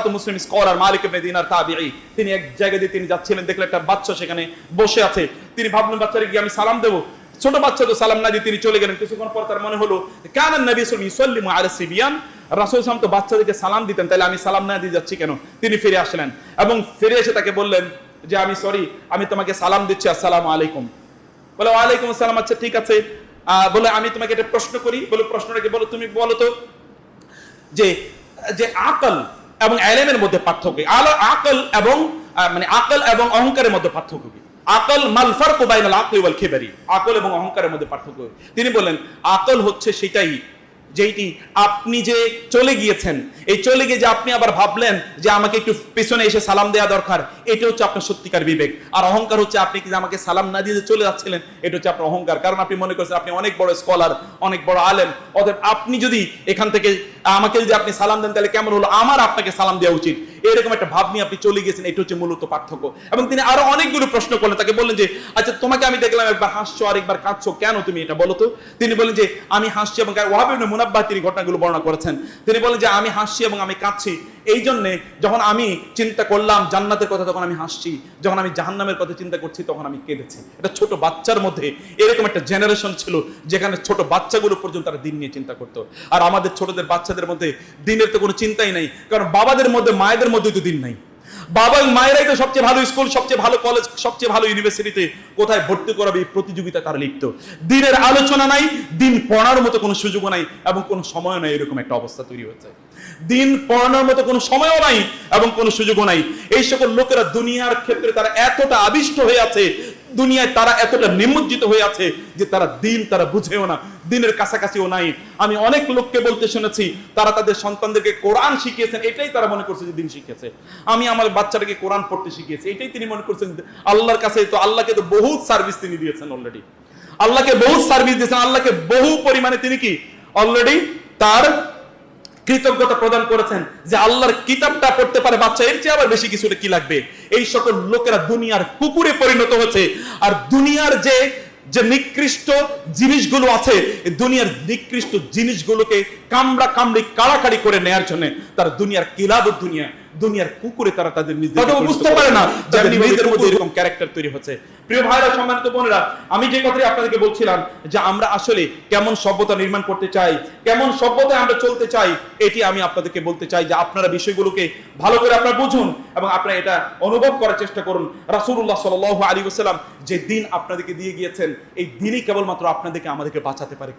বিখ্যাত মুসলিম স্কলার মালিক ইবনে দিনার তাবিঈ, তিনি এক জায়গা দিয়ে তিনি যাচ্ছিলেন, দেখলেন একটা বাচ্চা সেখানে বসে আছে। তিনি ভাবলেন বাচ্চাকে গিয়ে আমি সালাম দেবো। ছোট বাচ্চা তো সালাম না দিয়ে তিনি চলে গেলেন। কিছুক্ষণ পর তার মনে হলো কানান নবী সাল্লাল্লাহু আলাইহি ওয়াসাল্লাম আলা সিবিয়ান, রাসূল সাল্লাল্লাহু আলাইহি ওয়াসাল্লাম তো বাচ্চাদেরকে সালাম দিতেন, তাহলে আমি সালাম না দিয়ে যাচ্ছি কেন? তিনি ফিরে আসলেন এবং ফিরে এসে তাকে বললেন যে আমি সরি, আমি তোমাকে সালাম দিচ্ছি, আসসালামু আলাইকুম। বলে ওয়ালাইকুম আসসালাম, আচ্ছা ঠিক আছে। বলে আমি তোমাকে একটা প্রশ্ন করি। বলে প্রশ্নটাকে বলো, তুমি বলো তো যে যে আকল এবং ইলমের মধ্যে পার্থক্য, আকল এবং মানে আকল এবং অহংকারের মধ্যে পার্থক্য কি? আকল মাল ফারকু বাইনাল আকলি ওয়াল কিবরি, আকল এবং অহংকারের মধ্যে পার্থক্য। তিনি বলেন আকল হচ্ছে সেটাই যেইটি আপনি যে চলে গিয়েছেন, এই চলে গিয়ে যে আপনি আবার ভাবলেন যে আমাকে একটু পেছনে এসে সালাম দেওয়া দরকার, এটা হচ্ছে আপনার সত্যিকার বিবেক। আর অহংকার হচ্ছে আপনি কি আমাকে সালাম না দিয়ে চলে যাচ্ছিলেন, এটা হচ্ছে আপনার অহংকার। কারণ আপনি মনে করছেন আপনি অনেক বড় স্কলার, অনেক বড় আলেম, অতএব আপনি যদি এখান থেকে আমাকে যদি আপনি সালাম দেন তাহলে কেমন হলো, আমার আপনাকে সালাম দেওয়া উচিত, এরকম একটা ভাব নিয়ে আপনি চলে গেছেন। এটা হচ্ছে মূলত পার্থক্য। এবং তিনি আরো অনেকগুলো প্রশ্ন করলেন, তাকে বললেন যে আচ্ছা তোমাকে আমি দেখলাম একবার হাসছো আর একবার কাঁদছো, কেন তুমি এটা বলো তো? তিনি বলেন যে আমি হাসছি, এবং ওয়াহাব ইবনে মুনাব্বাহ তিনি ঘটনাগুলো বর্ণনা করেছেন। তিনি বলেন যে আমি হাসছি এবং আমি কাঁদছি এই জন্যে, যখন আমি চিন্তা করলাম জান্নাতের কথা তখন আমি হাসছি, যখন আমি জাহান্নামের কথা চিন্তা করছি তখন আমি কেঁদেছি। এটা ছোট বাচ্চার মধ্যে এরকম একটা জেনারেশন ছিল যেখানে ছোট বাচ্চাগুলো পর্যন্ত তারা দিন নিয়ে চিন্তা করতো। আর আমাদের ছোটদের বাচ্চাদের মধ্যে দিনের তো কোনো চিন্তাই নাই, কারণ বাবাদের মধ্যে মায়েদের মধ্যে তো দিন নাই। বাবা মায়েরাই তো সবচেয়ে ভালো স্কুল, সবচেয়ে ভালো কলেজ, সবচেয়ে ভালো ইউনিভার্সিটিতে কোথায় ভর্তি করাবে এই প্রতিযোগিতা তারা লিপ্ত। দিনের আলোচনা নাই, দিন পড়ার মতো কোনো সুযোগ নাই এবং কোনো সময় নাই, এরকম একটা অবস্থা তৈরি হচ্ছে। দিন পড়ানোর মতো কোনো সময়ও নাই এবং কোনো সুযোগও নাই। এই সকল লোকেরা দুনিয়ার ক্ষেত্রে তারা এতটা আবিষ্ট হয়ে আছে, দুনিয়ায় তারা এতটা নিমজ্জিত হয়ে আছে যে তারা দিন তারা বুঝেও না, দিনের কাছাকাছিও নাই। আমি অনেক লোককে বলতে শুনেছি তারা তাদের সন্তানদেরকে কোরআন শিখিয়েছেন, এটাই তারা মনে করছে যে দিন শিখিয়েছে। আমি আমার বাচ্চাটাকে কোরআন পড়তে শিখিয়েছি, এটাই তিনি মনে করছেন আল্লাহর কাছে। তো আল্লাহকে তো বহু সার্ভিস তিনি দিয়েছেন অলরেডি, আল্লাহকে বহু সার্ভিস দিয়েছেন, আল্লাহকে বহু পরিমাণে তিনি কি অলরেডি তার কৃতজ্ঞতা প্রদান করেছেন যে আল্লাহর কিতাবটা পড়তে পারে বাচ্চা, এর চেয়ে আবার বেশি কিছুটা কি লাগবে? এই সকল লোকেরা দুনিয়ার কুকুরে পরিণত হচ্ছে। আর দুনিয়ার যে যে নিকৃষ্ট জিনিসগুলো আছে, দুনিয়ার নিকৃষ্ট জিনিসগুলোকে কামড়া কামড়ি কাড়াকাড়ি করে নেয়ার জন্য তারা দুনিয়ার কিলাব দুনিয়ার কুকুরে তারা তাদের নিজেদের বুঝতে পারে না যে নিজেদের মধ্যে এরকম ক্যারেক্টার তৈরি হচ্ছে। প্রিয় ভাইরা, সম্মানিত বোনেরা, আমি যে কথাই আপনাদেরকে বলছিলাম যে আমরা আসলে কেমন সভ্যতা নির্মাণ করতে চাই, কেমন সভ্যতায় আমরা চলতে চাই, এটি আমি আপনাদেরকে বলতে চাই যে আপনারা বিষয়গুলোকে ভালো করে আপনারা বুঝুন এবং আপনারা এটা অনুভব করার চেষ্টা করুন। রাসূলুল্লাহ সাল্লাল্লাহু আলাইহি ওয়াসাল্লাম যে দিন আপনাদেরকে দিয়ে গিয়েছেন, এই দিনই কেবলমাত্র আপনাদেরকে আমাদেরকে বাঁচাতে পারে।